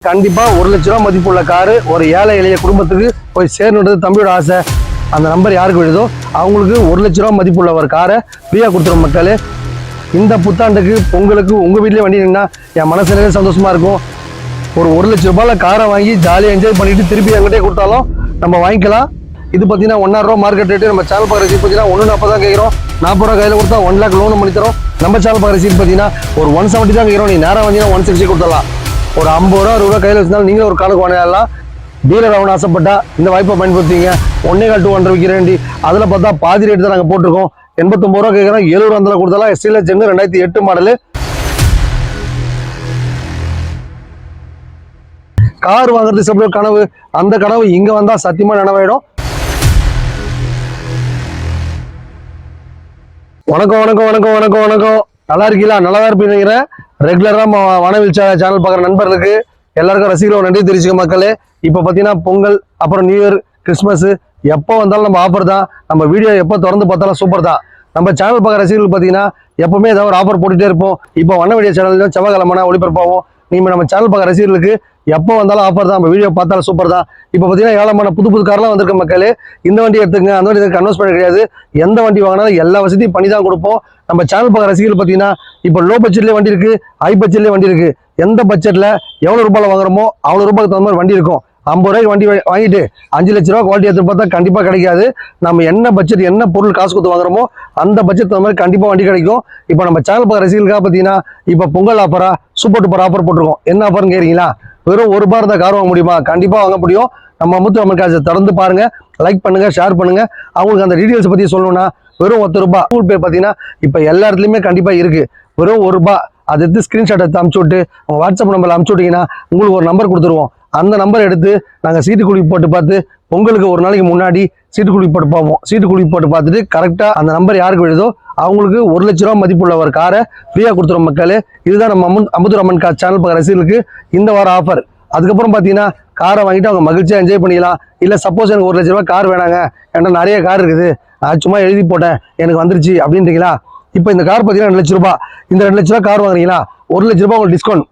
கண்டிப்பா 1 லட்ச ரூபா மதிப்புள்ள காரு ஒரு ஏழை எளிய குடும்பத்துக்கு போய் சேரணுன்றது தம்பியோட ஆசை. அந்த நம்பர் யாருக்கு விழுதோ அவங்களுக்கு 1 லட்ச ரூபா மதிப்புள்ள ஒரு காரை ஃப்ரீயா கொடுத்துரும் மக்களே. இந்த புத்தாண்டுக்கு பொங்கலுக்கு உங்க வீட்லயே வண்டி நின்னா என் மனசுல சந்தோஷமா இருக்கும். ஒரு 1 லட்ச ரூபாயில காரை வாங்கி ஜாலியாக என்ஜாய் பண்ணிட்டு திருப்பி எங்கிட்டே கொடுத்தாலும் நம்ம வாங்கிக்கலாம். இது பார்த்தீங்கன்னா 1,000 ரூபா மார்க்கெட் ரேட்டு. நம்ம சேனல் பார்க்குற ரசீட் பார்த்தீங்கன்னா 140 தான் கேட்குறோம். 40 ரூபா கையில் கொடுத்தா 1 லேக் லோன் பண்ணி தரோம். நம்ம சேனல் பார்க்குற ரசீட் பார்த்தீங்கன்னா ஒரு 170 தான் கேட்குறோம். நீ நேரம் வந்தீங்கன்னா 160 கொடுத்துடலாம். ஒரு 50 ரூபா 60 ரூபா கையில் வச்சுருந்தாலும் நீங்களும் ஒரு கணக்கு வாங்கலாம். டீலர் ஆகணும்னு ஆசைப்பட்டா இந்த வாய்ப்பை பயன்படுத்திங்க. 1.25 to 1.5 விற்கிற வண்டி அதில் பார்த்தா பாதி ரேட்டு தான் நாங்கள் போட்டிருக்கோம். 89 ரூபா கேட்குறோம். 70 ரூபா கொடுத்தாலாம். எஸ்டியில் ஜென்னு 2008 மாடலு. கார் வாங்குறது சில கனவு, அந்த கனவு இங்க வந்தா சத்தியமா நனவாயிடும். வணக்கம் வணக்கம் வணக்கம் வணக்கம் வணக்கம். நல்லா இருக்கீங்களா? நல்லா தான் இருப்பீங்க. ரெகுலரா வானவில் சேனல் பார்க்குற நண்பர்களுக்கு எல்லாருக்கும் ரசிகர்கள் நன்றி தெரிவிச்சுக்க மக்களே. இப்போ பார்த்தீங்கன்னா பொங்கல், அப்புறம் நியூ இயர், கிறிஸ்மஸ் எப்போ வந்தாலும் நம்ம ஆஃபர் தான். நம்ம வீடியோ எப்போ திறந்து பார்த்தாலும் சூப்பர் தான். நம்ம சேனல் பார்க்குற ரசிகர்கள் பார்த்தீங்கன்னா எப்பவுமே ஏதாவது ஒரு ஆஃபர் போட்டுகிட்டே இருப்போம். இப்போ வண்ண வீடியோ சேனல் செவ்வாய்க்கிழமை ஒளிபரப்பாகும். நீங்கள் நம்ம சேனல் பார்க்குற ரசிகர்களுக்கு எப்போ வந்தாலும் ஆஃபர் தான். நம்ம வீடியோ பார்த்தாலும் சூப்பர் தான். இப்போ பார்த்தீங்கன்னா ஏழமான புது கார்லாம் வந்திருக்க மக்களே. இந்த வண்டி எடுத்துங்க, அந்த வண்டி கன்வெர்ஸ் பண்ண கிடையாது. எந்த வண்டி வாங்கினாலும் எல்லா வசதியும் பண்ணி தான் கொடுப்போம். நம்ம சேனல் பார்க்குற ரசிகர்கள் பார்த்தீங்கன்னா இப்போ லோ பட்ஜெட்லேயே வண்டி இருக்குது, ஹை பட்ஜெட்லேயே வண்டி இருக்குது. எந்த பட்ஜெட்டில் எவ்வளோ ரூபாயில் வாங்குறோமோ அவ்வளோ ரூபாய்க்கு தகுந்த மாதிரி வண்டி இருக்கும். 50 ரூபாய்க்கு வண்டி வாங்கிட்டு 5 லட்ச ரூபா குவாலிட்டி எடுத்து பார்த்தா கண்டிப்பாக கிடைக்காது. நம்ம என்ன பட்ஜெட், என்ன பொருள் காசு கொடுத்து வாங்குறோமோ அந்த பட்ஜெட் தகுந்த மாதிரி கண்டிப்பாக வண்டி கிடைக்கும். இப்போ நம்ம சேனல் பார்க்குற ரசிகர்களுக்காக பார்த்தீங்கன்னா இப்போ பொங்கல் ஆஃபரா சூப்பர் டூப்பர் ஆஃபர் போட்டிருக்கோம். என்ன ஆஃபர்னு கேட்குறீங்களா? வெறும் ₹1 இருந்தால் கார் வாங்க முடியுமா? கண்டிப்பாக வாங்க முடியும். நம்ம அமுத்து காசை திறந்து பாருங்க, லைக் பண்ணுங்க, ஷேர் பண்ணுங்க. அவங்களுக்கு அந்த டீடைல்ஸ் பற்றி சொல்லணும்னா வெறும் ₹10. கூகுள் பே பார்த்தீங்கன்னா இப்போ எல்லா இடத்துலையுமே கண்டிப்பாக இருக்கு. வெறும் ₹1 அதை எடுத்து ஸ்க்ரீன்ஷாட் எடுத்து அமுச்சு விட்டு உங்கள் வாட்ஸ்அப் நம்பரில் அமுச்சு விட்டீங்கன்னா உங்களுக்கு ஒரு நம்பர் கொடுத்துருவோம். அந்த நம்பர் எடுத்து நாங்கள் சீட்டு குழி போட்டு பார்த்து பொங்கலுக்கு ஒரு நாளைக்கு முன்னாடி சீட்டு குழி போட்டு பார்ப்போம். சீட்டு குழி போட்டு பார்த்துட்டு கரெக்டாக அந்த நம்பர் யாருக்கு விழுதோ அவங்களுக்கு 1 லட்ச ரூபா மதிப்புள்ள ஒரு காரை ஃப்ரீயாக கொடுத்துரும் மக்களே. இதுதான் நம்ம அமுதுரம்மன் கார் சேனல் பார்க்குற ரசிகர்களுக்கு இந்த வார ஆஃபர். அதுக்கப்புறம் பார்த்தீங்கன்னா காரை வாங்கிட்டு அவங்க மகிழ்ச்சியாக என்ஜாய் பண்ணிக்கலாம். இல்லை சப்போஸ் எனக்கு 1 லட்ச ரூபா கார் வேணாங்க, ஏன்னா நிறைய கார் இருக்குது, நான் சும்மா எழுதி போட்டேன் எனக்கு வந்துருச்சு அப்படின்றீங்களா? இப்போ இந்த கார் பார்த்தீங்கன்னா 2 லட்ச ரூபா. இந்த 2 லட்ச ரூபா கார் வாங்குறீங்களா? 1 லட்ச ரூபா உங்களுக்கு டிஸ்கவுண்ட்.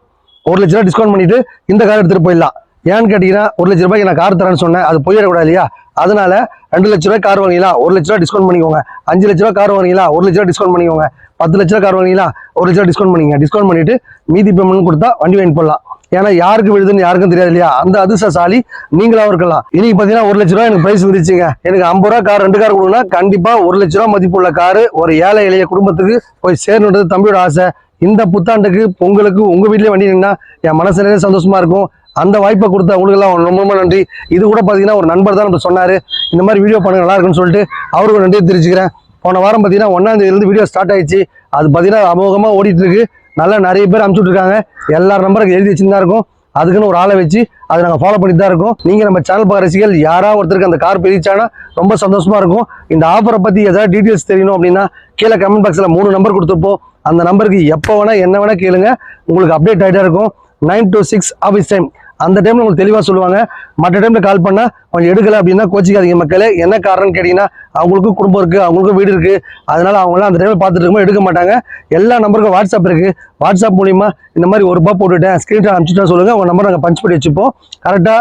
1 லட்ச ரூபா டிஸ்கவுண்ட் பண்ணிட்டு இந்த கார் எடுத்துகிட்டு போயிடலாம். ஏன்னு கேட்டீங்கன்னா 1 லட்ச ரூபாய்க்கு நான் கார் தரேன்னு சொன்னேன், அது போயிடக்கூடாது இல்லையா? அதனால 2 லட்ச ரூபாய் கார் வாங்கிங்களா 1 லட்ச ரூபா டிஸ்கவுண்ட் பண்ணிக்கோங்க. 5 லட்ச ரூபா கார் வாங்கிங்களா 1 லட்ச ரூபா டிஸ்கவுண்ட் பண்ணிக்கோங்க. 10 லட்ச ரூபா கார் வாங்கிங்களா 1 லட்ச ரூபா டிஸ்கவுண்ட் பண்ணிக்கோங்க. டிஸ்கவுண்ட் பண்ணிட்டு மீதி பேமெண்ட் கொடுத்தா வண்டி வாங்கி போடலாம். ஏன்னா யாருக்கு விழுதுன்னு யாருக்கும் தெரியாது இல்லையா? அந்த அதிர்ஷ்டசாலி நீங்களாவும் இருக்கலாம். இன்னைக்கு பார்த்தீங்கன்னா 1 லட்ச ரூபா எனக்கு பிரைஸ் வந்துச்சுங்க. எனக்கு 50 ரூபா கார் 2 கார் கொடுங்கன்னா கண்டிப்பா 1 லட்ச ரூபா மதிப்புள்ள காரு ஒரு ஏழை எளிய குடும்பத்துக்கு போய் சேரணுன்றது தம்பியோட ஆசை. இந்த புத்தாண்டுக்கு பொங்கலுக்கு உங்க வீட்லயே வண்டி நின்னா என் மனசுல சந்தோஷமா இருக்கும். அந்த வாய்ப்பை கொடுத்த அவங்களுக்கெல்லாம் ரொம்ப ரொம்ப நன்றி. இது கூட பார்த்தீங்கன்னா ஒரு நண்பர் தான் நம்ம சொன்னாரு, இந்த மாதிரி வீடியோ பண்ணுங்க நல்லா இருக்குன்னு சொல்லிட்டு அவருக்கு நன்றி தெரிவிச்சுக்கிறேன். போன வாரம் பார்த்தீங்கன்னா 1ஆம் தேதியிலிருந்து வீடியோ ஸ்டார்ட் ஆயிடுச்சு. அது பார்த்தீங்கன்னா அமோகமாக ஓடிட்டு இருக்கு. நல்லா நிறைய பேர் அனுப்பிச்சுட்டு இருக்காங்க. எல்லா நம்பருக்கு எழுதி வச்சுதான் இருக்கும். அதுக்குன்னு ஒரு ஆளை வச்சு அதை நாங்கள் ஃபாலோ பண்ணிட்டு தான் இருக்கோம். நீங்கள் நம்ம சேனல் பார்க்குற ரசிகர்கள் யாராவது ஒருத்தருக்கு அந்த கார் பிரிச்சானா ரொம்ப சந்தோஷமா இருக்கும். இந்த ஆஃபரை பற்றி ஏதாவது டீட்டெயில்ஸ் தெரியணும் அப்படின்னா கீழே கமெண்ட் பாக்ஸில் 3 நம்பர் கொடுத்துருப்போம். அந்த நம்பருக்கு எப்போ வேணா என்ன வேணா கேளுங்க, உங்களுக்கு அப்டேட் ஆகிட்டே இருக்கும். 9 to 6 ஆஃபீஸ் டைம். அந்த டைம்ல உங்களுக்கு தெளிவாக சொல்லுவாங்க. மற்ற டைம்ல கால் பண்ணா கொஞ்சம் எடுக்கல அப்படின்னா கோச்சிக்காதீங்க மக்களே. என்ன காரணம்னு கேட்டீங்கன்னா அவங்களுக்கும் குடும்பம் இருக்கு, அவங்களுக்கும் வீடு இருக்கு. அதனால அவங்களாம் அந்த டைம்ல பார்த்துட்டு இருக்கும்போது எடுக்க மாட்டாங்க. எல்லா நம்பருக்கும் வாட்ஸ்அப் இருக்கு. வாட்ஸ்அப் மூலியமா இந்த மாதிரி ₹1 போட்டுட்டேன் ஸ்கிரீன்ஷாட் அனுப்பிச்சுட்டா சொல்லுங்க, உங்க நம்பர் நாங்கள் பஞ்ச் பண்ணி வச்சுப்போம். கரெக்டா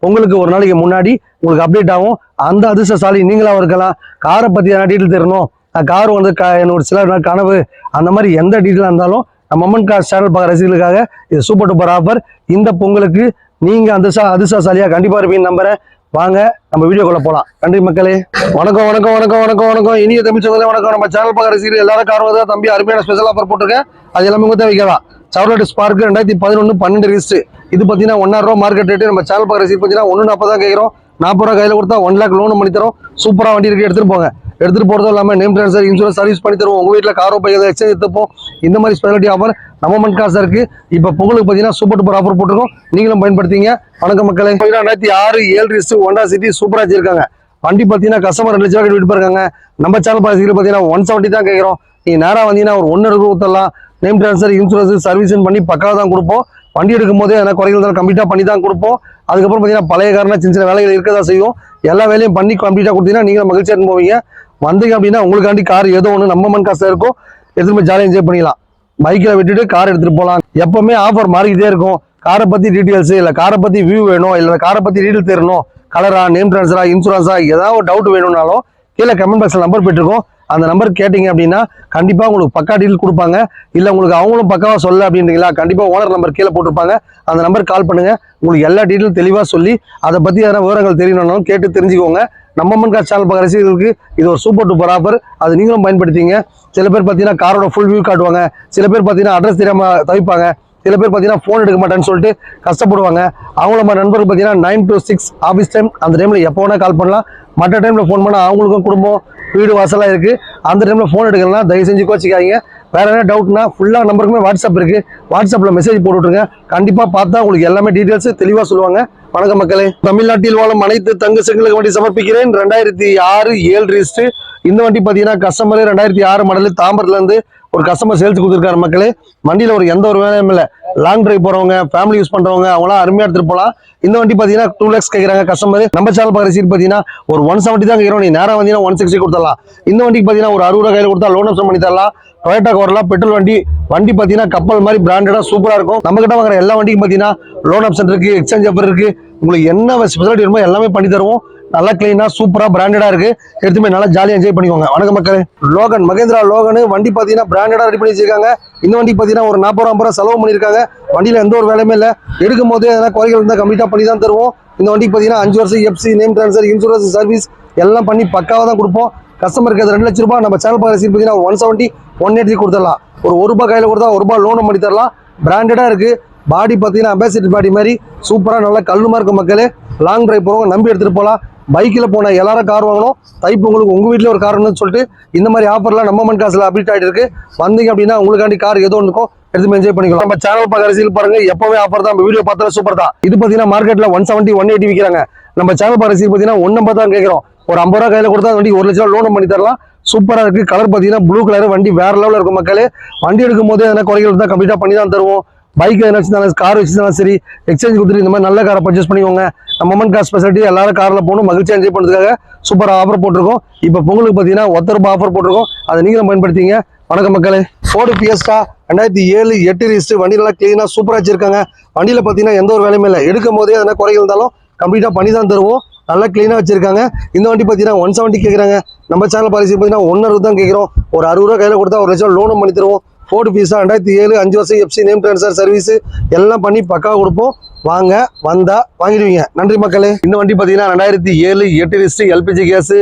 உங்களுக்கு ஒரு நாளைக்கு முன்னாடி உங்களுக்கு அப்டேட் ஆகும். அந்த அதிர்ஷ்டசாலி நீங்களாவும் இருக்கலாம். காரை பத்தி என்ன டீட்டெயில் தெரியணும், கார் வந்து என்னோட சில கனவு, அந்த மாதிரி எந்த டீட்டெயிலாக இருந்தாலும் நம்ம அம்மன் கார் சேனல் பார்க்குற ரசிகர்களுக்காக இது சூப்பர் டூப்பர் ஆஃபர். இந்த பொங்கலுக்கு நீங்க அதிர்ஷ்டசாலியா கண்டிப்பா இருப்பீங்க நம்புறேன். வாங்க நம்ம வீடியோக்குள்ள போலாம். நன்றி மக்களே. வணக்கம் வணக்கம் வணக்கம் வணக்கம் வணக்கம். இனிய தமிழ் சொந்தங்களே வணக்கம். நம்ம சேனல் பார்க்குற ரசிகர்கள் எல்லாரும் கார் வந்து தம்பி அருமையான ஸ்பெஷல் ஆஃபர் போட்டிருக்கேன். அது எல்லாமே உங்க தேவைக்கலாம். Chevrolet spark 2011 12 register. இது பார்த்தீங்கன்னா 1,000 ரூபா மார்க்கெட் ரேட்டு. நம்ம சேனல் பார்க்குற ரசிகர் பார்த்தீங்கன்னா 140 தான் கேட்குறோம். 40 ரூபா கையில் கொடுத்தா 1 லேக் லோன் பண்ணி தரோம். சூப்பராக வண்டி இருக்கு, எடுத்துட்டு போங்க. எடுத்துட்டு போறதும் இல்லாமல் நேம் ட்ரான்ஸ்ஃபர் இன்சூரன்ஸ் சர்வீஸ் பண்ணி தருவோம். உங்க வீட்டில் காரோ பைக் எக்ஸ்சேஞ்ச் எடுத்துப்போம். இந்த மாதிரி ஸ்பெஷாலிட்டி ஆஃபர் நம்ம மன் காசு இருக்கு. இப்போ பொங்கலுக்கு பார்த்தீங்கன்னா சூப்பர் டூப்பர் ஆஃபர் போட்டிருக்கோம், நீங்களும் பயன்படுத்திங்க. வணக்கம் மக்களே. 2006 7 ரிஜிஸ்டர் ஹோண்டா சிட்டி சூப்பராக வச்சிருக்காங்க. வண்டி பார்த்தீங்கன்னா கஸ்டமர் 2 லட்ச ரூபாய் விட்டு போயிருக்காங்க. நம்ம சேனல் பார்த்து பார்த்தீங்கன்னா 170 தான் கேட்குறோம். நீங்கள் நேராக வந்தீங்கன்னா ஒரு 1 ஊற்றலாம். நேம் ட்ரான்ஸ்ஃபர் இன்சூரன்ஸ் சர்வீஸ் பண்ணி பக்காவாக தான் கொடுப்போம். வண்டி எடுக்கும் போதே ஏன்னா குறைகள் தான் கம்ப்ளீட்டாக பண்ணி தான் கொடுப்போம். அதுக்கப்புறம் பார்த்தீங்கன்னா பழைய காரணம் சின்ன சின்ன வேலைகள் இருக்க தான் செய்யும். எல்லா வேலையும் பண்ணி கம்ப்ளீட்டாக கொடுத்தீங்கன்னா நீங்களும் மகிழ்ச்சியாக போவீங்க. வந்தீங்க அப்படின்னா உங்களுக்காண்டி கார் ஏதோ ஒன்று நம்ம மண் காசு இருக்கும், எடுத்துட்டு போய் ஜாலியாக என்ஜாய் பண்ணிக்கலாம். பைக்கில் விட்டுட்டு கார் எடுத்துட்டு போகலாம். எப்பவுமே ஆஃபர் மாறிக்கிட்டே இருக்கும். காரை பத்தி டீடைல்ஸ் இல்ல காரை பத்தி வியூ வேணும் இல்ல காரை பத்தி டீடைல் தெரியணும், கலரா, நேம் ட்ரான்ஸ்ஃபரா, இன்சூரன்ஸா, ஏதாவது ஒரு டவுட் வேணும்னாலும் கீழே கமெண்ட் பாக்ஸ்ல நம்பர் போயிட்டுருக்கோம். அந்த நம்பர் கேட்டீங்க அப்படின்னா கண்டிப்பா உங்களுக்கு பக்கா டீடைல் கொடுப்பாங்க. இல்ல உங்களுக்கு அவங்களும் பக்காவா சொல்ல அப்படின்றீங்களா, கண்டிப்பா ஓனர் நம்பர் கீழே போட்டிருப்பாங்க. அந்த நம்பர் கால் பண்ணுங்க. உங்களுக்கு எல்லா டீடைலும் தெளிவா சொல்லி அதை பத்தி எதனா விவரங்கள் தெரியணும்னாலும் கேட்டு தெரிஞ்சுக்கோங்க. நம்ம அம்மன் கார் சேனல் பார்க்குற ரசிகர்களுக்கு இது ஒரு சூப்பர் டூப்பர் ஆஃபர். அது நீங்களும் பயன்படுத்திங்க. சில பேர் பார்த்தீங்கன்னா காரோட ஃபுல் வியூ காட்டுவாங்க, சில பேர் பார்த்தீங்கன்னா அட்ரஸ் தெரியாம தவிப்பாங்க, சில பேர் பார்த்தீங்கன்னா ஃபோன் எடுக்க மாட்டேன்னு சொல்லிட்டு கஷ்டப்படுவாங்க. அவங்கள நம்ம நண்பர்கள் பார்த்தீங்கன்னா 9 to 6 ஆஃபீஸ் டைம், அந்த டைமில் எப்போ வேணால் கால் பண்ணலாம். மற்ற டைமில் ஃபோன் பண்ணால் அவங்களுக்கும் குடும்பம் வீடு வாசலாக இருக்குது. அந்த டைமில் ஃபோன் எடுக்கலாம், தயவு செஞ்சு கோச்சிக்காதீங்க. வேறு என்ன டவுட்னா ஃபுல்லாக நம்பருக்குமே வாட்ஸ்அப் இருக்குது, வாட்ஸ்அப்பில் மெசேஜ் போட்டு விட்ருங்க. கண்டிப்பாக பார்த்தா உங்களுக்கு எல்லாமே டீட்டெயில்ஸ் தெளிவாக சொல்லுவாங்க. வணக்கம் மக்களே. தமிழ்நாட்டில் வாழும் அனைத்து தங்க செங்கலுக்கு வண்டி சமர்ப்பிக்கிறேன். 2006 7 ரிஜிஸ்டர். இந்த வண்டி பார்த்தீங்கன்னா கஸ்டமர் 2006 மாடல் தாம்பரத்துலேருந்து ஒரு கஸ்டமர் சேல்ஸ் கொடுத்துருக்காரு மக்களே. வண்டியில் ஒரு எந்த ஒரு வேலையும் இல்லை. லாங் டிரைவ் போறவங்க, ஃபேமிலி யூஸ் பண்றவங்க அவங்களாம் அருமையா எடுத்துட்டு போகலாம். இந்த வண்டி பாத்தீங்கன்னா 2 lakhs கேட்கறாங்க கஸ்டமர். நம்ம சேனல் பார்க்குற சீட் பாத்தீங்கன்னா ஒரு 170 தான் கேட்கிறோம். நீ நேரம் வந்தீங்கன்னா 160 கொடுத்துடலாம். இந்த வண்டிக்கு பாத்தீங்கன்னா ஒரு 60 ரூபா கையில கொடுத்தா லோன் ஆப்ஷன் பண்ணி தரலாம். டொயோட்டா கோரலா பெட்ரோல் வண்டி. வண்டி பாத்தீங்கன்னா கப்பல் மாதிரி பிராண்டடா சூப்பரா இருக்கும். நம்ம கிட்ட வாங்குற எல்லா வண்டிக்கும் பாத்தீங்கன்னா லோன் ஆப்ஷன் இருக்கு, எக்ஸ்சேஞ்ச் ஆஃபர் இருக்கு. உங்களுக்கு என்ன ஸ்பெஷாலிட்டி வேணுமோ எல்லாமே பண்ணி தருவோம். நல்லா கிளீனா சூப்பரா பிராண்டடா இருக்கு. எடுத்துமே நல்லா ஜாலியா என்ஜாய் பண்ணிக்கோங்க. வணக்கம் மக்களே. லோகன், மகேந்திரா லோகன் வண்டி பாத்தீங்கன்னா பிராண்டடா ரெடி பண்ணி வச்சிருக்காங்க. இந்த வண்டி பாத்தீங்கன்னா ஒரு 40 ரூபா 50 ரூபா செலவு பண்ணிருக்காங்க. வண்டியில எந்த ஒரு வேலையுமே இல்லை. எடுக்கும் போது எதனா குறைகள் இருந்தால் கம்ப்ளீட்டா பண்ணி தான் தருவோம். இந்த வண்டிக்கு பாத்தீங்கன்னா 5 வருஷம் FC, name transfer, insurance, service எல்லாம் பண்ணி பக்காவா தான் கொடுப்போம். கஸ்டமருக்கு அது 2 லட்சம் ரூபாய். நம்ம சேனல் பார்க்குற சீட் பாத்தீங்கன்னா 170 180 கொடுத்துடலாம். ஒரு ரூபா கையில கொடுத்தா 1 ரூபாய் லோன் பண்ணி தரலாம். பிராண்டடா இருக்கு. பாடி பாத்தீங்கன்னா அம்பாசிடர் பாடி மாதிரி சூப்பரா நல்லா கல்லுமா இருக்கும் மக்களே. லாங் டிரைவ் போறவங்க நம்பி எடுத்துட்டு போகலாம். பைக்கில் போன எல்லாரும் கார் வாங்கணும். தைப்பொங்கலுக்கு உங்க வீட்டில் ஒரு கார் வேணும்னு சொல்லிட்டு இந்த மாதிரி ஆஃபர்லாம் நம்ம அம்மன் காசுல அப்டேட் ஆகிட்டு இருக்கு. வந்தீங்க அப்படின்னா உங்களுக்காண்டி கார் ஏதோ ஒன்றுக்கும் எடுத்து என்ஜாய் பண்ணிக்கலாம். நம்ம சேனல் பார்க்குற ரசிகர்கள் பாருங்க, எப்பவே ஆஃபர் தான். நம்ம வீடியோ பார்த்தா சூப்பர் தான். இது பார்த்தீங்கன்னா மார்க்கெட்ல 170 180 விற்கிறாங்க. நம்ம சேனல் பார்க்குற ரசிகர்கள் பார்த்தீங்கன்னா 150 தான் கேட்குறோம். ஒரு 50 ரூபா கையில கொடுத்தா வண்டி 1 லட்சம் ரூபா லோன் பண்ணி தரலாம். சூப்பரா இருக்கு. கலர் பார்த்தீங்கன்னா ப்ளூ கலர். வண்டி வேற லெவலில் இருக்கும் மக்களே. வண்டி எடுக்கும் போது எதனா குறைகள் இருந்தால் கம்ப்ளீட்டா பண்ணி தான் தருவோம். பைக் எதனா வச்சிருந்தாலும் கார் வச்சிருந்தாலும் சரி, எக்ஸ்சேஞ்ச் கொடுத்துட்டு இந்த மாதிரி நல்ல காரை பர்ச்சேஸ் பண்ணிக்கோங்க. நம்ம அம்மன் கார் ஸ்பெஷாலிட்டி எல்லாரும் காரில் போகணும், மகிழ்ச்சியாக என்ஜாய் பண்ணுறதுக்காக சூப்பராக ஆஃபர் போட்டிருக்கோம். இப்போ பொங்கலுக்கு பார்த்தீங்கன்னா 1 ரூபாய் ஆஃபர் போட்டிருக்கோம். அதை நீங்களும் பயன்படுத்திங்க. வணக்கம் மக்களே. Ford Fiesta 2007 8 register. வண்டி நல்லா கிளீனாக சூப்பராக வச்சிருக்காங்க. வண்டியில் பார்த்தீங்கன்னா எந்த ஒரு வேலையுமே இல்லை. எடுக்கும் போதே எதனா குறைகள் இருந்தாலும் கம்ப்ளீட்டாக பண்ணி தான் தருவோம். நல்லா கிளீனாக வச்சிருக்காங்க. இந்த வண்டி பார்த்தீங்கன்னா 170 கேட்குறாங்க. நம்ம சேனல் பாலிசி பார்த்தீங்கன்னா 1 தான் கேட்குறோம். ஒரு 60 ரூபா கையில் கொடுத்தா 1 லட்சம் லோனும் பண்ணி தருவோம். ஃபோர்டு ஃபியஸ்டா 2007 5 வருஷம் எஃப்சி, நேம் ட்ரான்ஸ்ஃபர், சர்வீஸ் எல்லாம் பண்ணி பக்காவாக கொடுப்போம். வாங்க, வந்தா வாங்கிடுவீங்க. நன்றி மக்களே. இந்த வண்டி பார்த்தீங்கன்னா 2007 8 ரிஜிஸ்டர் எல்பிஜி கேஸ்.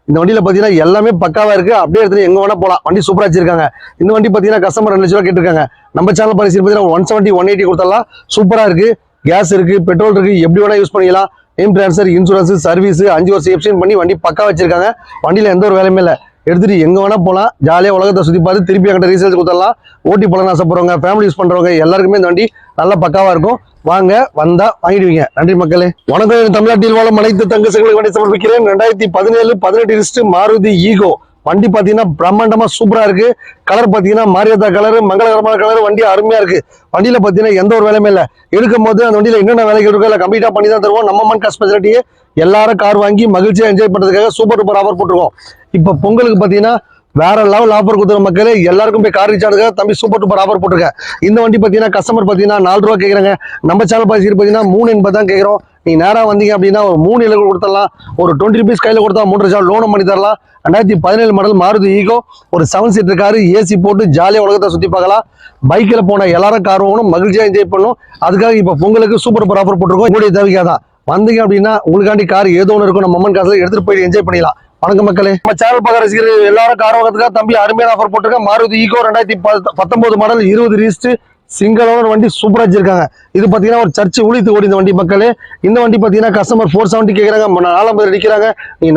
இந்த வண்டியில் பார்த்தீங்கன்னா எல்லாமே பக்காவாக இருக்கு. அப்படியே எடுத்து எங்கே வேணா போகலாம். வண்டி சூப்பராக வச்சிருக்காங்க. இந்த வண்டி பார்த்தீங்கன்னா கஸ்டமர் 2 லட்சம் ரூபா கேட்டிருக்காங்க. நம்ம சேனல் பாலிசி பார்த்தீங்கன்னா 170 180 கொடுத்தலாம். சூப்பராக இருக்கு. கேஸ் இருக்கு, பெட்ரோல் இருக்கு, எப்படி வேணா யூஸ் பண்ணிக்கலாம். நேம் ட்ரான்ஸ்ஃபர், இன்சூரன்ஸ், சர்வீஸ் 5 வருஷம் எஃப்சின் பண்ணி வண்டி பக்கா வச்சிருக்காங்க. வண்டியில் எந்த ஒரு வேலையுமே இல்லை. எடுத்துட்டு எங்க வேணா போகலாம். ஜாலியாக உலகத்தை சுற்றி பார்த்து திருப்பி எங்கிட்ட ரீசேல்ஸ் கொடுத்துடலாம். ஓட்டி பழம் ஆசைப்படுறவங்க, ஃபேமிலி யூஸ் பண்றவங்க எல்லாருக்குமே இந்த வண்டி நல்லா பக்காவா இருக்கும். வாங்க, வந்தா வாங்கிடுவீங்க. நன்றி மக்களே. வணக்கம். தமிழ்நாட்டில் வாழும் அனைத்து தங்க செங்கலுக்கு வண்டி சமர்ப்பிக்கிறேன். 2017 18 ரிஜிஸ்டர் மாருதி ஈகோ. வண்டி பாத்தீங்கன்னா பிரம்மாண்டமா சூப்பரா இருக்கு. கலர் பாத்தீங்கன்னா மாரியாத்தா கலர், மங்களகரமான கலர். வண்டி அருமையா இருக்கு. வண்டியில பாத்தீங்கன்னா எந்த ஒரு வேலையுமே இல்லை. எடுக்கும் போது அந்த வண்டியில என்னென்ன வேலைகள் இருக்கோ இல்லை கம்ப்ளீட்டா பண்ணி தான் தருவோம். நம்ம அம்மன் கார் ஸ்பெஷாலிட்டியே எல்லாரும் கார் வாங்கி மகிழ்ச்சியா என்ஜாய் பண்றதுக்காக சூப்பர் டூப்பர் ஆஃபர் போட்டுருவோம். இப்போ பொங்கலுக்கு பாத்தீங்கன்னா வேற லெவல் ஆஃபர் கொடுத்துற மக்களே. எல்லாருக்கும் போய் கார் ரீச் ஆனதுக்காக தம்பி சூப்பர் டூப்பர் ஆஃபர் போட்டிருக்கேன். இந்த வண்டி பாத்தீங்கன்னா கஸ்டமர் பாத்தீங்கன்னா 4 ரூபா கேட்கறாங்க. நம்ம சேனல் பாத்தீங்கன்னா 380 தான் கேட்கிறோம். நீங்க நேரா வந்தீங்க அப்படின்னா ஒரு 3 இலக்கு கொடுத்துடலாம். ஒரு 20 rupees கையில கொடுத்தா 3 லட்சம் லோனும் பண்ணி தரலாம். 2017 மாடல் மாருதி ஈகோ. ஒரு 7 சீட்டர் காரு, ஏசி போட்டு ஜாலியா உலகத்தை சுத்தி பார்க்கலாம். பைக்கில் போன எல்லாரும் கார் வாங்கணும், மகிழ்ச்சியா என்ஜாய் பண்ணணும். அதுக்காக இப்போ பொங்கலுக்கு சூப்பர் டூப்பர் ஆஃபர் போட்டிருக்கோம். உங்களுடைய தேவைக்காதான் வந்தீங்க அப்படின்னா உங்களுக்காண்டி கார் ஏதோ ஒன்று இருக்கும். நம்ம அம்மன் காசுல எடுத்துட்டு போய் என்ஜாய் பண்ணிடலாம். வணக்கம் மக்களே. நம்ம சேனல் பார்க்குற ரசிகர்கள் எல்லாரும் கார் வாங்குறதுக்காக தம்பி அருமையான ஆஃபர் போட்டிருக்கேன். Maruti Eeco 2019 model 20 register single owner வண்டி சூப்பரா வச்சிருக்காங்க. இது பாத்தீங்கன்னா ஒரு சர்ச்சு உளித்து ஓடி இந்த வண்டி மக்களே. இந்த வண்டி பாத்தீங்கன்னா கஸ்டமர் 470 கேட்கறாங்க. 450 அடிக்கிறாங்க. நீங்க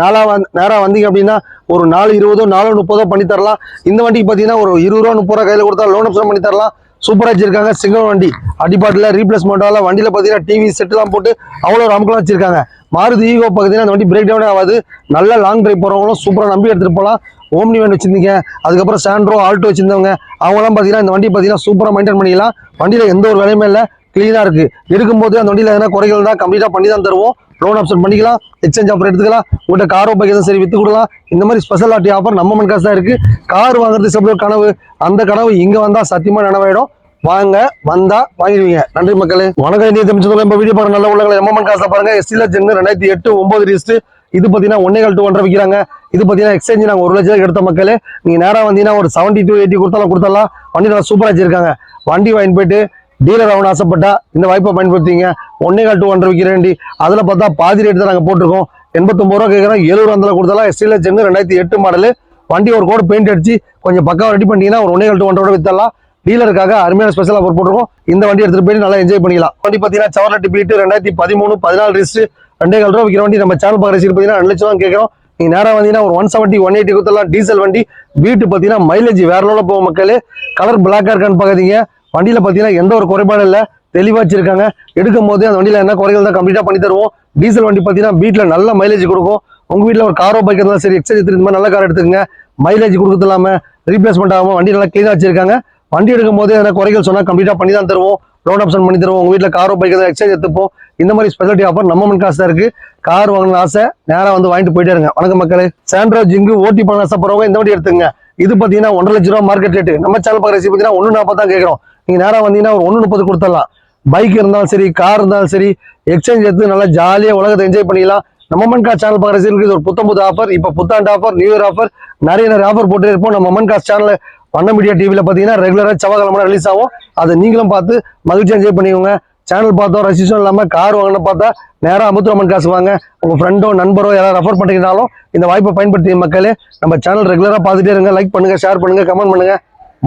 நேரா வந்தீங்க அப்படின்னா ஒரு 420 430 பண்ணி தரலாம். இந்த வண்டிக்கு பாத்தீங்கன்னா ஒரு 20 ரூபா 30 ரூபா கையில கொடுத்தா லோன் ஆப்ஷன் பண்ணி தரலாம். சூப்பரா வச்சிருக்காங்க. சிங்கிள் வண்டி அடிபாட்டில் ரீப்ளேஸ்மெண்டால வண்டியில பாத்தீங்கன்னா டிவி செட் எல்லாம் போட்டு அவ்வளோ ஒரு அமுக்கெல்லாம் வச்சிருக்காங்க. மாருதி ஈகோ பாத்தீங்கன்னா அந்த வண்டி பிரேக் டவுனே ஆகாது. நல்ல லாங் டிரைவ் போறவங்களும் சூப்பரா நம்பி எடுத்துட்டு போகலாம். ஓம்னி வேன் வச்சிருந்தீங்க, அதுக்கப்புறம் சாண்ட்ரோ ஆல்டோ வச்சிருந்தவங்க அவங்களாம் பாத்தீங்கன்னா இந்த வண்டி பாத்தீங்கன்னா சூப்பரா மெயின்டைன் பண்ணிக்கலாம். வண்டியில எந்த ஒரு வேலையுமே இல்லை, கிளீனா இருக்கு. எடுக்கும்போது அந்த வண்டியில எதனா குறைகள் தான் கம்ப்ளீட்டா பண்ணி தான் தருவோம். லோன் ஆப்ஷன் பண்ணிக்கலாம், எக்ஸ்சேஞ்ச் ஆஃபர் எடுத்துக்கலாம். உங்கள்கிட்ட காரோ பைக் எதுவும் சரி வித்து கொடுக்கலாம். இந்த மாதிரி ஸ்பெஷல் ஆஃபர் நம்ம அம்மன் காசு தான் இருக்கு. கார் வாங்குறது எப்படி கனவு, அந்த கனவு இங்க வந்தா சத்தியமா நனவாயிடும். வாங்க வந்தா வாங்கிடுவீங்க. நன்றி மக்களே. வணக்கம். இந்திய தமிழ் நம்ம வீடியோ பாருங்க. நல்ல உள்ளங்களை எம்எம்என் காசை பாருங்க. எஸ்டில ஜென்னு 2008 9 ரிஜிஸ்ட். இது பாத்தீங்கன்னா 1.5 to 1.5 விற்கிறாங்க. இது பாத்தீங்கன்னா எக்ஸ்சேஞ்ச் நாங்க 1 லட்சம் எடுத்த மக்களே. நீங்க நேரா வந்தீங்கன்னா ஒரு 70 to 80 கொடுத்தாலும் வண்டி நல்லா சூப்பரா வச்சிருக்காங்க. வண்டி வாங்கி போயிட்டு டீலர் ஆகணும் ஆசைப்பட்டா இந்த வாய்ப்பை பயன்படுத்திங்க. 1.5 to 1.5 விற்கிற வண்டி. அதுல பார்த்தா பாதி ரேட் தான் நாங்க போட்டிருக்கோம். 89 ரூபா கேட்கறோம். 70 ரூபா கொடுத்தாலும் எஸ்டில ஜென்னு 2008 மாடல். வண்டி ஒரு கோடு பெயிண்ட் அடிச்சு கொஞ்சம் பக்காவா ரெடி பண்ணிட்டீங்கன்னா ஒரு 1.5 to 1.5 வித்தரலாம். டீலருக்காக அருமையான ஸ்பெஷல் ஆஃபர் போட்டுருக்கோம். இந்த வண்டி எடுத்துட்டு போய் நல்லா என்ஜாய் பண்ணிக்கலாம். வண்டி பாத்தீங்கன்னா செவர்லெட் பீட் 2013 14 ரிஜிஸ்ட் 2.5 ரூபா விற்கிற வண்டி. நம்ம சேனல் பார்க்குற பாத்தீங்கன்னா 2 லட்சம் தான் கேட்கறோம். நீங்க நேரம் வந்தீங்கன்னா ஒரு 170 180 கொடுத்தலாம். டீசல் வண்டி. பீட்டு பாத்தீங்கன்னா மைலேஜ் வேற லெவலில் போகும் மக்களே. கலர் பிளாக்கா இருக்கான்னு பாக்காதீங்க. வண்டியில பாத்தீங்கன்னா எந்த ஒரு குறைபாடும் இல்ல, தெளிவா வச்சிருக்காங்க. எடுக்கும் போது அந்த வண்டியில என்ன குறைகள் தான் கம்ப்ளீட்டா பண்ணி தருவோம். டீசல் வண்டி பாத்தீங்கன்னா பீட்ல நல்ல மைலேஜ் கொடுக்கும். உங்க வீட்டுல ஒரு காரோ பைக் இருந்தாலும் சரி, எக்ஸ்சேஞ்ச் இந்த மாதிரி நல்ல கார் எடுத்துக்கங்க. மைலேஜ் கொடுக்கறது இல்லாம ரீப்ளேஸ்மெண்ட் ஆகாம வண்டி நல்லா கிளீனா வச்சிருக்காங்க. வண்டி எடுக்கும் போது என்ன குறைகள் சொன்னா கம்ப்ளீட்டா பண்ணி தான் தருவோம். லோன் ஆப்ஷன் பண்ணி தருவோம். உங்க வீட்டுல காரோ பைக் தான் எக்ஸ்சேஞ்ச் எடுத்துப்போம். இந்த மாதிரி ஸ்பெஷாலிட்டி ஆஃபர் நம்ம காசு தான் இருக்கு. கார் வாங்கணும் ஆசை நேரா வந்து வாங்கிட்டு போயிட்டே இருங்க. வணக்கம் மக்களே. சாண்ட்ரோ ஜிங்கு ஓட்டி பண்ண ஆசைப்படுறவங்க இந்த வண்டி எடுத்துங்க. இது பாத்தீங்கன்னா 1.5 லட்ச ரூபா மார்க்கெட் ரேட். நம்ம சேனல் பார்க்குற பாத்தீங்கன்னா 1.40 தான் கேட்கறோம். நீங்க நேரா வந்தீங்கன்னா ஒரு 1.30 கொடுத்துடலாம். பைக் இருந்தாலும் சரி, கார் இருந்தாலும் சரி, எக்ஸ்சேஞ்ச் எடுத்து நல்லா ஜாலியா உலகத்தை என்ஜாய் பண்ணிக்கலாம். நம்ம சேனல் பார்க்குற இது ஒரு புது ஆஃபர். இப்ப புத்தாண்டு ஆஃபர், நியூ இயர் ஆஃபர், நிறைய ஆஃபர் போட்டு இருப்போம். நம்ம சேனல் வண்ண மீடியா டிவில பாத்தீங்கன்னா ரெகுலரா செவ்வாய்க்கிழமை ரிலீஸ் ஆகும். அதை நீங்களும் பார்த்து மகிழ்ச்சி என்ஜாய் பண்ணிக்கோங்க. சேனல் பார்த்தோம் ரசிச்சும் இல்லாம கார் வாங்கணும் பார்த்தா நேரம் அமுத்துரம்மன் காசு வாங்க. உங்க ஃப்ரெண்டோ நண்பரோ யாராவது ரெஃபர் பண்ணிக்கிட்டாலும் இந்த வாய்ப்பை பயன்படுத்தி மக்களே. நம்ம சேனல் ரெகுலரா பார்த்துட்டே இருங்க. லைக் பண்ணுங்க, ஷேர் பண்ணுங்க, கமெண்ட் பண்ணுங்க.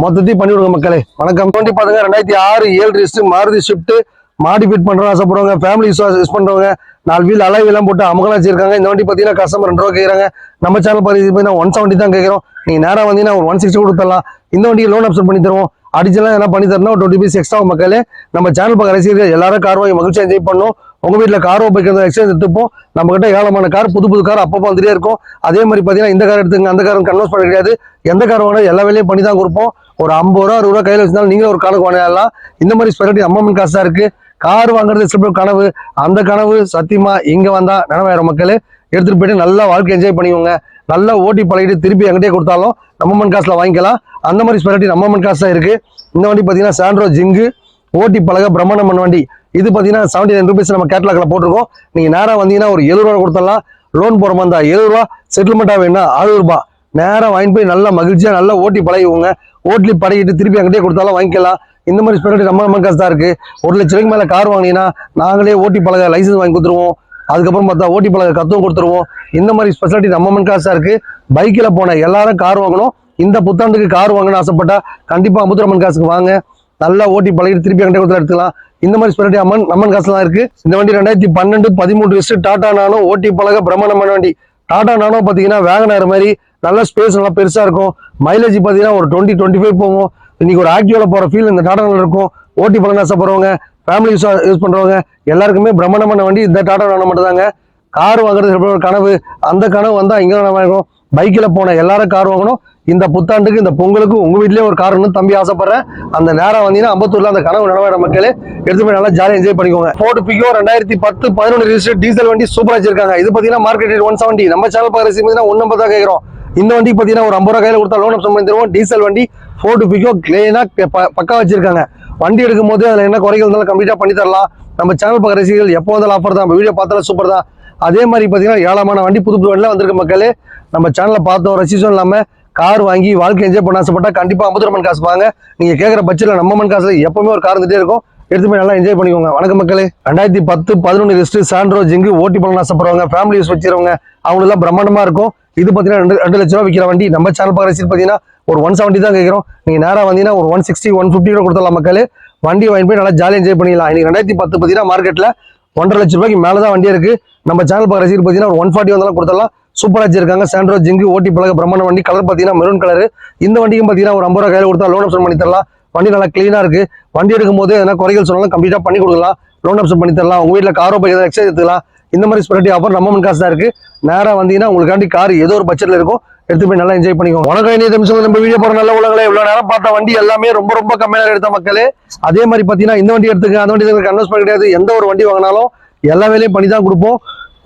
மொத்தத்தையும் பண்ணி விடுங்க மக்களே. வணக்கம். வண்டி பாருங்க 2006 7 ரிஜிஸ்ட் மாருதி ஸ்விஃப்ட். மாடிஃபைட் பண்றோம் ஆசைப்படுறவங்க, ஃபேமிலி யூஸ் பண்றவங்க, 4 வீல் அலாய் எல்லாம் போட்டு அமகலா வச்சிருக்காங்க. இந்த வண்டி பாத்தீங்கன்னா கஸ்டமர் 2 ரூபா கேட்கறாங்க. நம்ம சேனல் பார்த்தீங்கன்னா 170 தான் கேட்கறோம். நீங்க நேரம் வந்தீங்கன்னா ஒரு 160 கொடுத்துடலாம். இந்த வண்டியை லோன் ஆப்ஷன் பண்ணி தருவோம். அடிச்சலாம் என்ன பண்ணி தரணும், 20 பீஸ் எக்ஸ்ட்ரா மக்களே. நம்ம சேனல் பார்க்க ரசிகர்கள் எல்லாரும் கார் வாங்கி மகிழ்ச்சி என்ஜாய் பண்ணணும். உங்க வீட்டுல காரோ பைக் எக்ஸ்சேஞ்ச் எடுத்துப்போம். நம்ம கிட்ட ஏராளமான கார், புது கார் அப்பப்போ வந்துட்டே இருக்கும். அதே மாதிரி பாத்தீங்கன்னா இந்த கார் எடுத்துங்க, அந்த கார் கன்வெர்ஸ் பண்ண கிடையாது. எந்த கார் வாங்கினா எல்லா வேலையும் பண்ணி தான் கொடுப்போம். ஒரு 50 ரூபா 60 ரூபா கையில வச்சிருந்தாலும் நீங்க ஒரு கணக்கு வாங்கலாம். இந்த மாதிரி ஸ்பெஷாலிட்டி அம்மன் காசு தான் இருக்கு. கார் வாங்குறது சில கனவு, அந்த கனவு சத்தியமா இங்க வந்தா நனவாயிரம் மக்களே. எடுத்துட்டு போயிட்டு நல்லா வாழ்க்கை என்ஜாய் பண்ணிக்கோங்க. நல்லா ஓட்டி பழகிட்டு திருப்பி எங்கிட்டே கொடுத்தாலும் நம்ம காசுல வாங்கிக்கலாம். அந்த மாதிரி ஸ்பெஷாலிட்டி நம்ம காசு தான் இருக்கு. இந்த வண்டி பாத்தீங்கன்னா சாண்ட்ரோ ஜிங்கு ஓட்டி பழக பிரம்மாண்டம் வண்டி. இது பாத்தீங்கன்னா 79 ரூபீஸ் நம்ம கேட்லாக்ல போட்டிருக்கோம். நீங்க நேரம் வந்தீங்கன்னா ஒரு 70 ரூபா கொடுத்தலாம். லோன் போற மாதிரி 70 ரூபா, செட்டில்மெண்டா வேணும்னா 60 ரூபாய். நேரம் வாங்கிட்டு போய் நல்லா மகிழ்ச்சியா நல்லா ஓட்டி பழகிவோங்க. ஓட்டி பழகிட்டு திருப்பி எங்கிட்டே கொடுத்தாலும் வாங்கிக்கலாம். இந்த மாதிரி ஸ்பெஷாலிட்டி நம்ம காசு தான் இருக்கு. 1 லட்ச ரூபாய்க்கு மேல கார் வாங்கினீங்கன்னா நாங்களே ஓட்டி பழக லைசன்ஸ் வாங்கி கொடுத்துருவோம். அதுக்கப்புறம் பார்த்தா ஓட்டி பழக கத்துவம் கொடுத்துருவோம். இந்த மாதிரி ஸ்பெஷாலிட்டி நம்ம காசு தான் இருக்கு. பைக்ல போன எல்லாரும் கார் வாங்கணும். இந்த புத்தாண்டுக்கு கார் வாங்கணும்னு ஆசைப்பட்டா கண்டிப்பா அமுத்துரம்மன் காசுக்கு வாங்க. நல்லா ஓட்டி பழகிட்டு திருப்பி எங்கிட்ட கொடுத்து எடுத்துக்கலாம். இந்த மாதிரி ஸ்பெஷாலிட்டி நம்ம காசு தான் இருக்கு. இந்த வண்டி 2012 13 ரிஜிஸ்ட் டாடா நானோ ஓட்டி பழக பிரம்மாண்டமான வண்டி. டாடா நானோ பாத்தீங்கன்னா வேகனார் மாதிரி நல்ல ஸ்பேஸ் நல்லா பெருசா இருக்கும். மைலேஜ் பாத்தீங்கன்னா ஒரு 20-25 போகும். இன்னைக்கு ஒரு ஆக்டிவால போற ஃபீல் இந்த டாடா நானோ இருக்கும். ஓட்டி பழக ஆசைப்படுறவங்க, ஃபேமிலி யூஸ் பண்றவங்க எல்லாருக்குமே பிரம்மாண்டமான வண்டி இந்த டாடா நானோ மட்டும் தாங்க. கார் வாங்குறது ஒரு கனவு, அந்த கனவு வந்தா இங்க வாங்கணும். பைக்ல போன எல்லாரும் கார் வாங்கணும். இந்த புத்தாண்டுக்கு இந்த பொங்கலுக்கு உங்க வீட்லயே ஒரு கார் தம்பி ஆசைப்படுறேன். அந்த நேரம் வந்தீங்கன்னா அம்பத்தூர்ல அந்த கனவு நனவாயிர மக்களே. எடுத்து போய் நல்லா ஜாலியா என்ஜாய் பண்ணிக்கோங்க. ஃபோர்ட் பிகோ 2010 11 ரிஜிஸ்டர் டீசல் வண்டி சூப்பரா வச்சிருக்காங்க. இது பாத்தீங்கன்னா மார்க்கெட் ரேட் 170. நம்ம சேனல் பார்க்குற பாத்தீங்கன்னா 150 தான் கேட்கறோம். இந்த வண்டி பாத்தீங்கன்னா ஒரு 50 ரூபா கையில கொடுத்தா லோன் ஆப்ஷன் பண்ணி தருவோம். டீசல் வண்டி ஃபோர்ட் பிகோ கிளீனா பக்கா வச்சிருக்காங்க. வண்டி எடுக்கும் போது அதுல என்ன குறைகள் இருந்தாலும் கம்ப்ளீட்டா பண்ணி தரலாம். நம்ம சேனல் பார்க்குற ரசிகர்கள் எப்போ வந்தாலும் ஆஃபர் தான். வீடியோ பார்த்தாலும் சூப்பர் தான். அதே மாதிரி பாத்தீங்கன்னா ஏராளமான வண்டி புது வண்டிலாம் வந்திருக்கு மக்களே. நம்ம சேனல்ல பார்த்தோம் ரசிச்சும் இல்லாம கார் வாங்கி வாழ்க்கை என்ஜாய் பண்ண ஆசைப்பட்டா கண்டிப்பா அமுத்துரம்மன் காசு வாங்க. நீங்க கேட்கற பட்சத்துல நம்ம காசுல எப்பவுமே ஒரு கார் இருந்துட்டே இருக்கும். எடுத்து போய் நல்லா என்ஜாய் பண்ணிக்கோங்க. வணக்கம் மக்களே. 2010 11 ரிஜிஸ்டர் சாண்ட்ரோ ஜிங்கு ஓட்டி பழக ஆசைப்படுறவங்க, ஃபேமிலி யூஸ் வச்சிருவங்க, அவங்க எல்லாம் பிரம்மாண்டமா இருக்கும். இது பாத்தீங்கன்னா 2 லட்ச ரூபா விற்கிற வண்டி. நம்ம சேனல் பார்க்குற பாத்தீங்கன்னா ஒரு 170 தான் கேட்கிறோம். நீங்க நேரம் வந்தீங்கன்னா ஒரு 160 150 கூட கொடுத்துடலாம் மக்களே. வண்டி வாங்கி போய் நல்லா ஜாலியாக என்ஜாய் பண்ணிடலாம். இன்னைக்கு 2010 பாத்தீங்கன்னா மார்க்கெட்ல 1.5 லட்ச ரூபாய்க்கு மேலதான் வண்டி இருக்கு. நம்ம சேனல் பார்க்குற பாத்தீங்கன்னா ஒரு 140 வந்தாலும் கொடுத்துடலாம். சூப்பரா வச்சிருக்காங்க. சாண்ட்ரோ ஜிங்கு ஓட்டி பழக பிரம்மாண்ட வண்டி. கலர் பாத்தீங்கன்னா மெரூன் கலர். இந்த வண்டிக்கும் பாத்தீங்கன்னா ஒரு 50 ரூபா கையில கொடுத்தா லோன் ஆப்ஷன் பண்ணி தரலாம். வண்டி நல்லா கிளீனா இருக்கு. வண்டி எடுக்கும் போது எதனா குறைகள் சொன்னாலும் கம்ப்ளீட்டா பண்ணி கொடுக்கலாம். லோன் ஆப்ஷன் பண்ணி தரலாம். உங்க வீட்டுல காரோ பைக் ஏதாவது எக்ஸ்சேஞ்ச் எடுத்துக்கலாம். இந்த மாதிரி ஸ்பெஷாலிட்டி ஆஃபர் நம்ம காசு தான் இருக்கு. நேரா வந்தீங்கன்னா உங்களுக்காண்டி கார் ஏதோ ஒரு பட்ஜெட்ல இருக்கும். எடுத்து போய் நல்லா என்ஜாய் பண்ணிக்கோங்க. வணக்கம். இனிய நிமிஷம் நம்ம வீடியோ போற நல்ல உலகளே. இவ்வளவு நேரம் பார்த்த வண்டி எல்லாமே ரொம்ப கம்மியான எடுத்த மக்களே. அதே மாதிரி பாத்தீங்கன்னா இந்த வண்டி எடுத்துக்க, அந்த வண்டி கன்வெர்ஸ் பண்ண கிடையாது. எந்த ஒரு வண்டி வாங்கினாலும் எல்லா வேலையும் பண்ணி தான் கொடுப்போம்.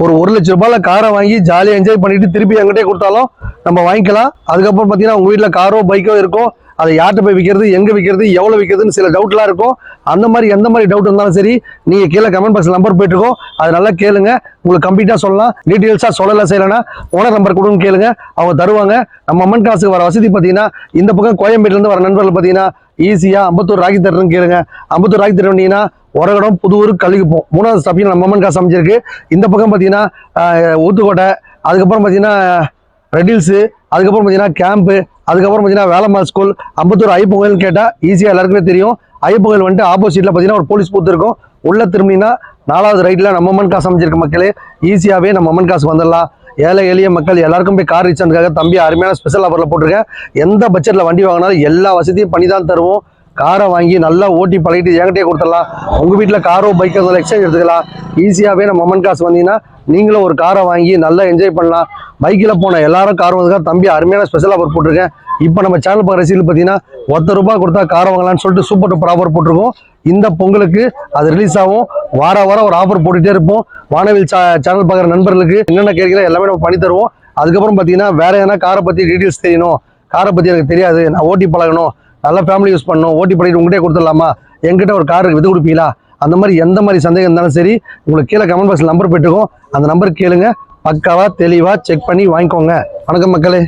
ஒரு 1 லட்ச ரூபாயில காரை வாங்கி ஜாலியா என்ஜாய் பண்ணிட்டு திருப்பி எங்கிட்டே கொடுத்தாலும் நம்ம வாங்கிக்கலாம். அதுக்கப்புறம் பாத்தீங்கன்னா உங்க வீட்டுல காரோ பைக்கோ இருக்கும். அதை யார்கிட்ட போய் விற்கிறது, எங்கே விற்கிறது, எவ்வளோ விற்கிறதுன்னு சில டவுட்லாம் இருக்கும். அந்த மாதிரி எந்த மாதிரி டவுட் இருந்தாலும் சரி, நீங்கள் கீழே கமெண்ட் பாக்ஸ் நம்பர் போயிட்டுருக்கோம், அது நல்லா கேளுங்க. உங்களுக்கு கம்ப்ளீட்டாக சொல்லலாம். டீட்டெயில்ஸாக சொல்லலாம் செய்யலைன்னா ஓனர் நம்பர் கொடுன்னு கேளுங்க, அவங்க தருவாங்க. நம்ம அம்மன் காசுக்கு வர வசதி பார்த்தீங்கன்னா இந்த பக்கம் கோயம்பேட்டிலேருந்து வர நண்பர்கள் பார்த்தீங்கன்னா ஈஸியாக அம்பத்தூர் ராக்கி தருன்னு கேளுங்க. அம்பத்தூர் ராக்கி தர வந்தீங்கன்னா உரகடம், புதுவூர், கள்ளிக்குப்போம் 3வது ஸ்டாப்பிங் நம்ம அம்மன் காசு அமைச்சிருக்கு. இந்த பக்கம் பார்த்தீங்கன்னா ஊத்துக்கோட்டை, அதுக்கப்புறம் பார்த்தீங்கன்னா ரெட்டில்ஸு, அதுக்கப்புறம் பார்த்தீங்கன்னா கேம்ப்பு, அதுக்கப்புறம் பார்த்தீங்கன்னா வேலம்மாள் ஸ்கூல். அம்பத்தூர் ஐயப்பன் கோயில்னு கேட்டால் ஈஸியாக எல்லாருக்குமே தெரியும். ஐயப்பன் கோயில் வந்துட்டு ஆப்போசிட்டில் பார்த்தீங்கன்னா ஒரு போலீஸ் பூத்து இருக்கும். உள்ள திரும்பினா 4வது ரைட்டில் நம்ம அம்மன் காசு அமைச்சிருக்க மக்களே, ஈஸியாகவே நம்ம அம்மன் காசு வந்துடலாம். ஏழை எளிய மக்கள் எல்லாருக்கும் போய் கார் ரீச்சாக தம்பி அருமையான ஸ்பெஷல் ஆஃபரில் போட்டிருக்கேன். எந்த பட்ஜெட்டில் வண்டி வாங்கினாலும் எல்லா வசதியும் பண்ணி தான் தருவோம். காரை வாங்கி நல்லா ஓட்டி பழகிட்டு என்கிட்டே கொடுத்துடலாம். உங்கள் வீட்டில் காரோ பைக்கோ எக்ஸ்சேஞ்ச் எடுத்துக்கலாம். ஈஸியாகவே நம்ம அம்மன் காசு வந்தீங்கன்னா நீங்களும் ஒரு காரை வாங்கி நல்லா என்ஜாய் பண்ணலாம். பைக்கில் போன எல்லாரும் கார் வந்ததுக்காக தம்பி அருமையான ஸ்பெஷல் ஆஃபர் போட்டிருக்கேன். இப்போ நம்ம சேனல் பார்க்குற ரசீல் பார்த்தீங்கன்னா ₹1 கொடுத்தா காரை வாங்கலாம்னு சொல்லிட்டு சூப்பர் டூப்பர் ஆஃபர் போட்டிருக்கோம். இந்த பொங்கலுக்கு அது ரிலீஸ் ஆகும். வாரம் ஒரு ஆஃபர் போட்டுகிட்டே இருப்போம். வானவில் சேனல் பார்க்குற நண்பர்களுக்கு என்னென்ன கேட்குறோம் எல்லாமே நம்ம பண்ணி தருவோம். அதுக்கப்புறம் பார்த்தீங்கன்னா வேற எதனா காரை பற்றி டீட்டெயில்ஸ் தெரியணும், காரை பற்றி எனக்கு தெரியாது, நான் ஓட்டி பழகணும், நல்லா ஃபேமிலி யூஸ் பண்ணணும், ஓட்டி பண்ணிட்டு உங்கள்கிட்ட கொடுத்துடலாமா, என்கிட்ட ஒரு கார் வித்து கொடுப்பீங்களா, அந்த மாதிரி எந்த மாதிரி சந்தேகம் இருந்தாலும் சரி, உங்களுக்கு கீழே கமெண்ட் பாக்ஸில் நம்பர் போயிட்டுருக்கோம், அந்த நம்பருக்கு கேளுங்க. பக்காவாக தெளிவாக செக் பண்ணி வாங்கிக்கோங்க. வணக்கம் மக்களே.